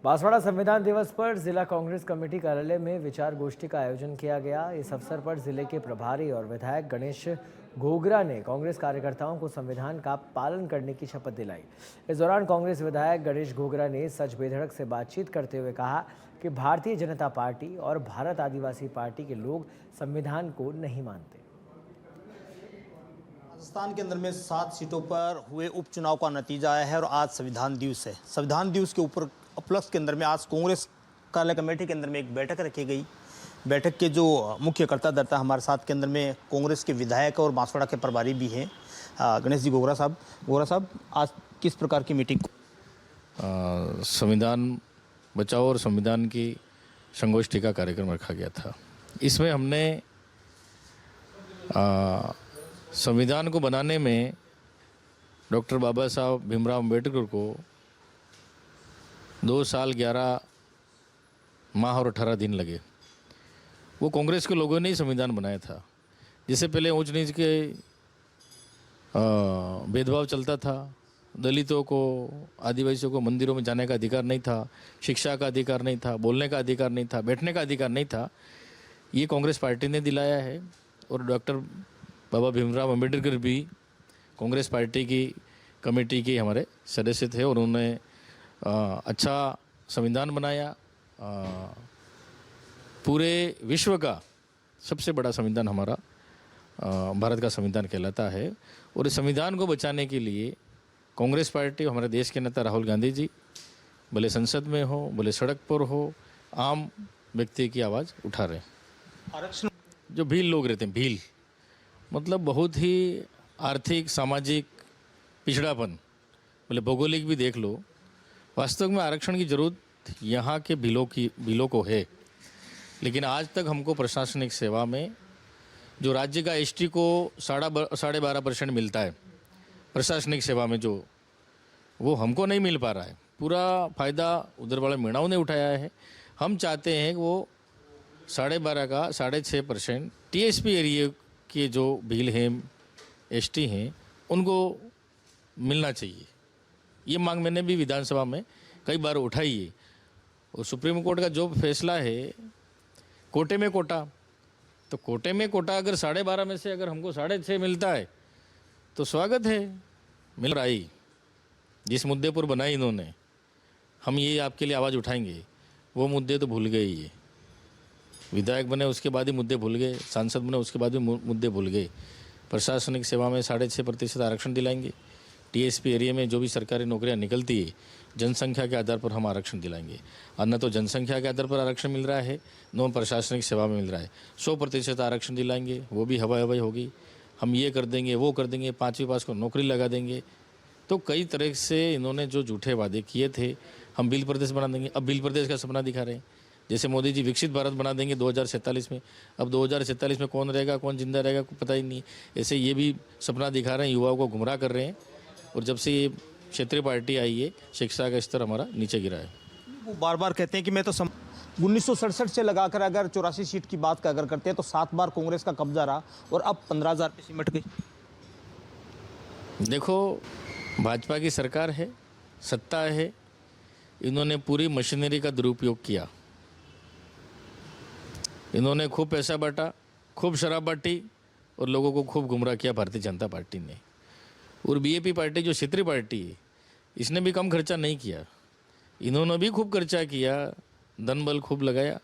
बांसवाड़ा संविधान दिवस पर जिला कांग्रेस कमेटी कार्यालय में विचार गोष्ठी का आयोजन किया गया। इस अवसर पर जिले के प्रभारी और विधायक गणेश घोगरा ने कांग्रेस कार्यकर्ताओं को संविधान का पालन करने की शपथ दिलाई। इस दौरान कांग्रेस विधायक गणेश घोगरा ने सच बेधड़क से बातचीत करते हुए कहा कि भारतीय जनता पार्टी और भारत आदिवासी पार्टी के लोग संविधान को नहीं मानते। राजस्थान के अंदर में 7 सीटों पर हुए उपचुनाव का नतीजा आया है और आज संविधान दिवस है। संविधान दिवस के ऊपर उपलक्ष्य के अंदर में आज कांग्रेस कार्यालय कमेटी के अंदर में एक बैठक रखी गई। बैठक के जो मुख्य कर्ता धर्ता हमारे साथ के अंदर में कांग्रेस के विधायक और बांसवाड़ा के प्रभारी भी हैं, गणेश जी घोगरा साहब आज किस प्रकार की मीटिंग? संविधान बचाओ और संविधान की संगोष्ठी का कार्यक्रम रखा गया था। इसमें हमने संविधान को बनाने में डॉक्टर बाबा साहब भीमराव अम्बेडकर को 2 साल 11 माह और 18 दिन लगे। वो कांग्रेस के लोगों ने ही संविधान बनाया था। जिससे पहले ऊंच नीच के भेदभाव चलता था, दलितों को, आदिवासियों को मंदिरों में जाने का अधिकार नहीं था, शिक्षा का अधिकार नहीं था, बोलने का अधिकार नहीं था, बैठने का अधिकार नहीं था। ये कांग्रेस पार्टी ने दिलाया है और डॉक्टर बाबा भीमराव अम्बेडकर भी कांग्रेस पार्टी की कमेटी के हमारे सदस्य थे और उन्होंने अच्छा संविधान बनाया। पूरे विश्व का सबसे बड़ा संविधान हमारा भारत का संविधान कहलाता है और इस संविधान को बचाने के लिए कांग्रेस पार्टी, हमारे देश के नेता राहुल गांधी जी, भले संसद में हो, भले सड़क पर हो, आम व्यक्ति की आवाज़ उठा रहे हैं। आरक्षण जो भील लोग रहते हैं, भील मतलब बहुत ही आर्थिक सामाजिक पिछड़ापन, बोले भौगोलिक भी देख लो। वास्तव में आरक्षण की ज़रूरत यहाँ के भीलों को है, लेकिन आज तक हमको प्रशासनिक सेवा में जो राज्य का एसटी को 12.5% मिलता है प्रशासनिक सेवा में, जो वो हमको नहीं मिल पा रहा है। पूरा फ़ायदा उधर वाले मीणाओं ने उठाया है। हम चाहते हैं कि वो 12.5 का 6.5% टीएसपी एरिया के जो भील हैं, एसटी हैं, उनको मिलना चाहिए। ये मांग मैंने भी विधानसभा में कई बार उठाई है और सुप्रीम कोर्ट का जो फैसला है कोटे में कोटा, तो कोटे में कोटा अगर 12.5 में से अगर हमको 6.5 मिलता है तो स्वागत है। मिल रही जिस मुद्दे पर बनाई इन्होंने, हम ये आपके लिए आवाज़ उठाएंगे, वो मुद्दे तो भूल गए। ये विधायक बने उसके बाद ही मुद्दे भूल गए, सांसद बने उसके बाद भी मुद्दे भूल गए। प्रशासनिक सेवा में 6.5% आरक्षण दिलाएंगे। टीएसपी एरिया में जो भी सरकारी नौकरियां निकलती है जनसंख्या के आधार पर हम आरक्षण दिलाएंगे। और न तो जनसंख्या के आधार पर आरक्षण मिल रहा है, न प्रशासनिक सेवा में मिल रहा है। 100% आरक्षण दिलाएंगे, वो भी हवाई होगी। हम ये कर देंगे, वो कर देंगे, 5वीं पास को नौकरी लगा देंगे। तो कई तरह से इन्होंने जो झूठे वादे किए थे, हम भील प्रदेश बना देंगे। अब भील प्रदेश का सपना दिखा रहे हैं। जैसे मोदी जी विकसित भारत बना देंगे 2047 में। अब 2047 में कौन रहेगा, कौन जिंदा रहेगा, पता ही नहीं। ऐसे ये भी सपना दिखा रहे हैं, युवाओं को गुमराह कर रहे हैं। और जब से ये क्षेत्रीय पार्टी आई है, शिक्षा का स्तर हमारा नीचे गिरा है। वो बार बार कहते हैं कि मैं तो 1967 से लगाकर अगर 84 सीट की बात अगर करते हैं तो 7 बार कांग्रेस का कब्जा रहा और अब 15,000 पे सिमट गई। देखो, भाजपा की सरकार है, सत्ता है, इन्होंने पूरी मशीनरी का दुरुपयोग किया। इन्होंने खूब पैसा बांटा, खूब शराब बांटी और लोगों को खूब गुमराह किया भारतीय जनता पार्टी ने। और बीजेपी पार्टी जो क्षेत्रीय पार्टी है, इसने भी कम खर्चा नहीं किया। इन्होंने भी खूब खर्चा किया, धन बल खूब लगाया।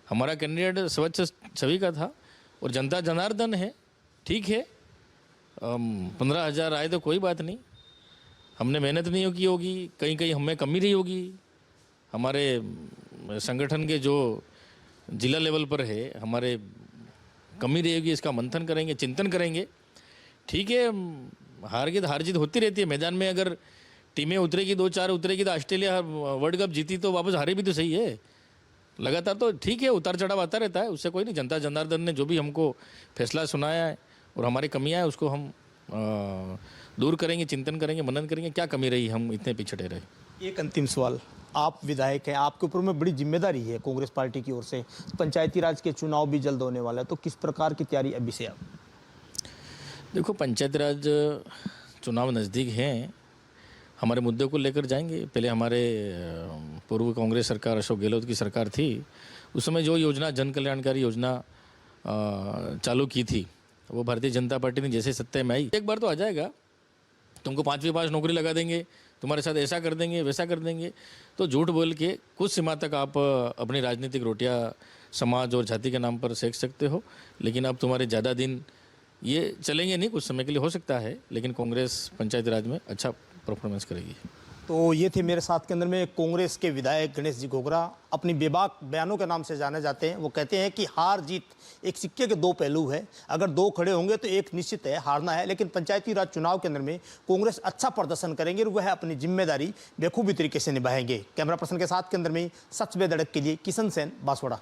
हमारा कैंडिडेट स्वच्छ छवि का था और जनता जनार्दन है, ठीक है। 15,000 आए तो कोई बात नहीं, हमने मेहनत नहीं की होगी, कहीं कहीं हमें कमी रही होगी। हमारे संगठन के जो जिला लेवल पर है, हमारे कमी रहेगी, इसका मंथन करेंगे, चिंतन करेंगे। ठीक है, हार जीत होती रहती है मैदान में। अगर टीमें उतरेगी, 2-4 उतरेगी, तो ऑस्ट्रेलिया वर्ल्ड कप जीती तो वापस हारे भी तो सही है लगातार। तो ठीक है, उतार चढ़ाव आता रहता है, उससे कोई नहीं। जनता जनार्दन ने जो भी हमको फैसला सुनाया है और हमारी कमियां हैं उसको हम दूर करेंगे, चिंतन करेंगे, मनन करेंगे। क्या कमी रही, हम इतने पिछड़े रहे। एक अंतिम सवाल, आप विधायक हैं, आपके ऊपर में बड़ी जिम्मेदारी है कांग्रेस पार्टी की ओर से। पंचायती राज के चुनाव भी जल्द होने वाला है, तो किस प्रकार की तैयारी अभी से आप? देखो, पंचायती राज चुनाव नज़दीक हैं। हमारे मुद्दे को लेकर जाएंगे। पहले हमारे पूर्व कांग्रेस सरकार अशोक गहलोत की सरकार थी, उस समय जो योजना जन कल्याणकारी योजना चालू की थी वो भारतीय जनता पार्टी ने जैसे सत्ता में आई, एक बार तो आ जाएगा, तुमको 5वीं 5 नौकरी लगा देंगे, तुम्हारे साथ ऐसा कर देंगे वैसा कर देंगे। तो झूठ बोल के कुछ सीमा तक आप अपनी राजनीतिक रोटियां समाज और जाति के नाम पर सेक सकते हो, लेकिन अब तुम्हारे ज़्यादा दिन ये चलेंगे नहीं। कुछ समय के लिए हो सकता है, लेकिन कांग्रेस पंचायती राज में अच्छा परफॉर्मेंस करेगी। तो ये थे मेरे साथ के अंदर में कांग्रेस के विधायक गणेश जी घोगरा। अपनी बेबाक बयानों के नाम से जाने जाते हैं। वो कहते हैं कि हार जीत एक सिक्के के दो पहलू है, अगर दो खड़े होंगे तो एक निश्चित है हारना है, लेकिन पंचायती राज चुनाव के अंदर में कांग्रेस अच्छा प्रदर्शन करेंगे और वह अपनी जिम्मेदारी बेखूबी तरीके से निभाएंगे। कैमरा पर्सन के साथ के अंदर में सच बे धड़क के लिए किशन सेन, बांसवाड़ा।